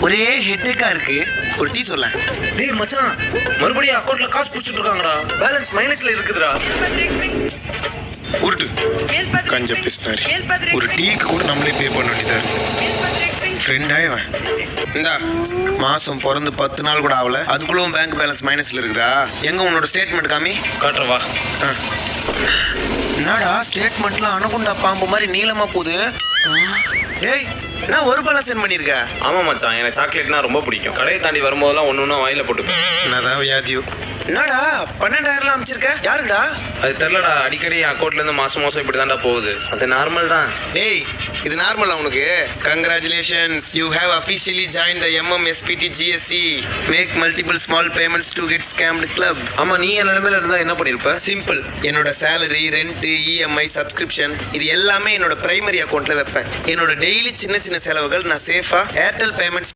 ஒரே ஹெட்டேக்கா இருக்கு. ஒரு டீ சொல்ல. டேய் மச்சான், மறுபடியும் அக்கௌண்ட்ல காசு புடிச்சிட்டு இருக்காங்கடா. பேலன்ஸ் மைனஸ்ல இருக்குதுடா. உருட்டு கஞ்ச பிஸ்தாரி. ஒரு டீக்கு கூட நம்மளே பே பண்ண வேண்டியதா இருக்கு. ஃப்ரெண்டாயவன் இந்தா மாசம் பிறந்து 10 நாள் கூட ஆகல, அதுக்குள்ளவும் பேங்க் பேலன்ஸ் மைனஸ்ல இருக்குதா? எங்க உன்னோட ஸ்டேட்மெண்ட் காமி. காட்டுறவா? என்னடா ஸ்டேட்மெண்ட்லாம் அணுகுண்டா பாம்பு மாதிரி நீளமா போகுது. டேய் நான் ஒரு பேலன்ஸ் சென்ட் பண்ணியிருக்க. ஆமா மச்சான், எனக்கு சாக்லேட்னா ரொம்ப பிடிக்கும். கடையை தாண்டி வரும்போதெல்லாம் ஒன்று வாயில போட்டுப்பேன். என்னதான் வியாதியோ. என்னடா 12,000 அமைச்சிருக்க? யாருடா? அது தெரியலடா, அடிக்கடி அக்கௌண்ட்ல இருந்து மாசம் இப்படி தான்டா போகுது. அது நார்மல் தான். டேய் இது நார்மலா உனக்கு? Congratulations, you have officially join the MMSPT GSE. Make multiple small payments to get scammed club. ஆமா, நீ என் நிலைமையில இருந்தா என்ன பண்ணிருப்ப? சிம்பிள், என்னோட சேலரி, ரெண்ட், EMI, சப்ஸ்கிரிப்ஷன் இது எல்லாமே என்னோட பிரைமரி அக்கௌண்ட்ல வைப்பேன். என்னோட டெய்லி சின்ன சின்ன செலவுகள் நான் சேஃபா ஏர்டெல் பேமெண்ட்ஸ்